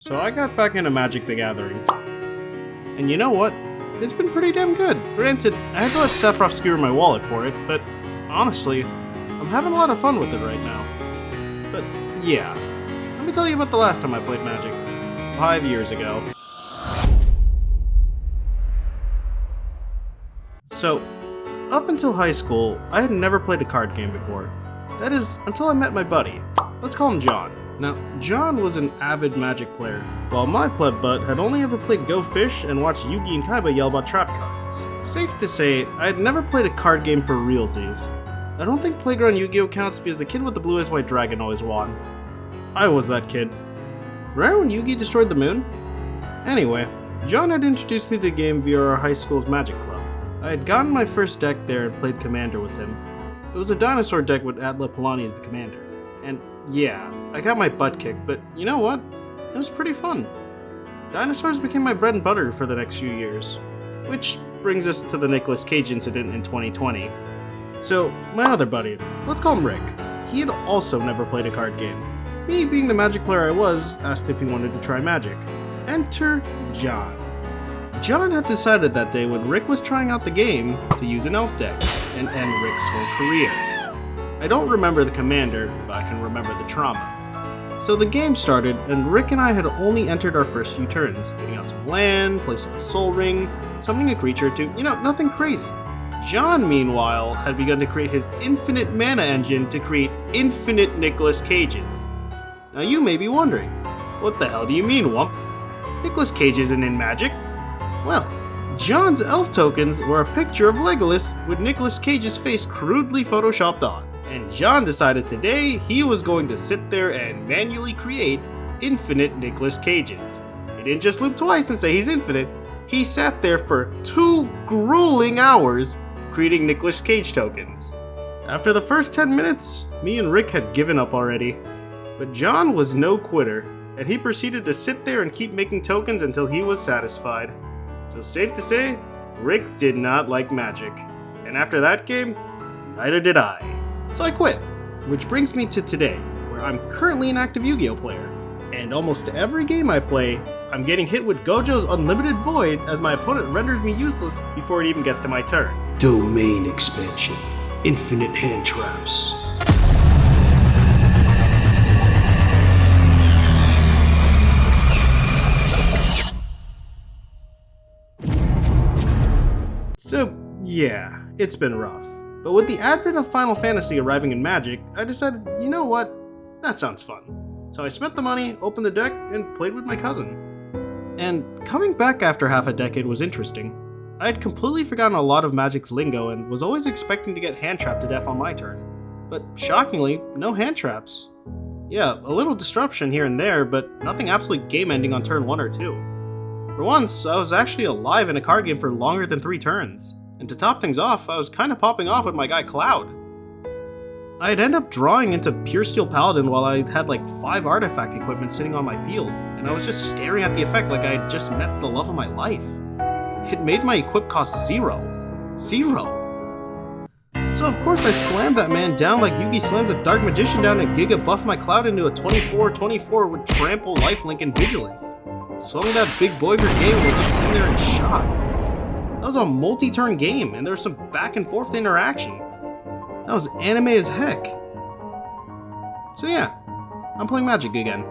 So I got back into Magic the Gathering. And you know what? It's been pretty damn good. Granted, I had to let Sephiroth skewer my wallet for it, but honestly, I'm having a lot of fun with it right now. But yeah, let me tell you about the last time I played Magic. 5 years ago. So, up until high school, I had never played a card game before. That is, until I met my buddy. Let's call him John. Now, John was an avid Magic player, while my pleb butt had only ever played Go Fish and watched Yugi and Kaiba yell about trap cards. Safe to say, I had never played a card game for realsies. I don't think Playground Yu-Gi-Oh counts because the kid with the blue eyes white dragon always won. I was that kid. Remember when Yugi destroyed the moon? Anyway, John had introduced me to the game via our high school's Magic Club. I had gotten my first deck there and played Commander with him. It was a dinosaur deck with Atla Palani as the commander. And yeah, I got my butt kicked, but you know what? It was pretty fun. Dinosaurs became my bread and butter for the next few years. Which brings us to the Nicolas Cage incident in 2020. So, my other buddy, let's call him Rick. He had also never played a card game. Me, being the Magic player I was, asked if he wanted to try Magic. Enter John. John had decided that day when Rick was trying out the game to use an elf deck and end Rick's whole career. I don't remember the commander, but I can remember the trauma. So the game started, and Rick and I had only entered our first few turns, getting out some land, placing a soul ring, summoning a creature to, nothing crazy. John, meanwhile, had begun to create his infinite mana engine to create infinite Nicolas Cages. Now you may be wondering, what the hell do you mean, Wump? Nicolas Cage isn't in Magic. Well, John's elf tokens were a picture of Legolas with Nicolas Cage's face crudely photoshopped on. And John decided today he was going to sit there and manually create infinite Nicolas Cages. He didn't just loop twice and say he's infinite, he sat there for 2 grueling hours creating Nicolas Cage tokens. After the first 10 minutes, me and Rick had given up already. But John was no quitter, and he proceeded to sit there and keep making tokens until he was satisfied. So safe to say, Rick did not like Magic. And after that game, neither did I. So I quit, which brings me to today, where I'm currently an active Yu-Gi-Oh player. And almost every game I play, I'm getting hit with Gojo's Unlimited Void as my opponent renders me useless before it even gets to my turn. Domain expansion. Infinite hand traps. So yeah, it's been rough. But with the advent of Final Fantasy arriving in Magic, I decided, you know what? That sounds fun. So I spent the money, opened the deck, and played with my cousin. And coming back after half a decade was interesting. I had completely forgotten a lot of Magic's lingo and was always expecting to get hand trapped to death on my turn. But shockingly, no hand traps. Yeah, a little disruption here and there, but nothing absolutely game-ending on turn 1 or 2. For once, I was actually alive in a card game for longer than 3 turns. And to top things off, I was kinda popping off with my guy Cloud. I'd end up drawing into Pure Steel Paladin while I had like 5 artifact equipment sitting on my field, and I was just staring at the effect like I had just met the love of my life. It made my equip cost 0. 0. So of course I slammed that man down like Yugi slams a Dark Magician down and Giga buffed my Cloud into a 24/24 with Trample, Lifelink, and Vigilance. Swung that big boy for game and was just sitting there in shock. That was a multi-turn game, and there was some back and forth interaction. That was anime as heck. So yeah, I'm playing Magic again.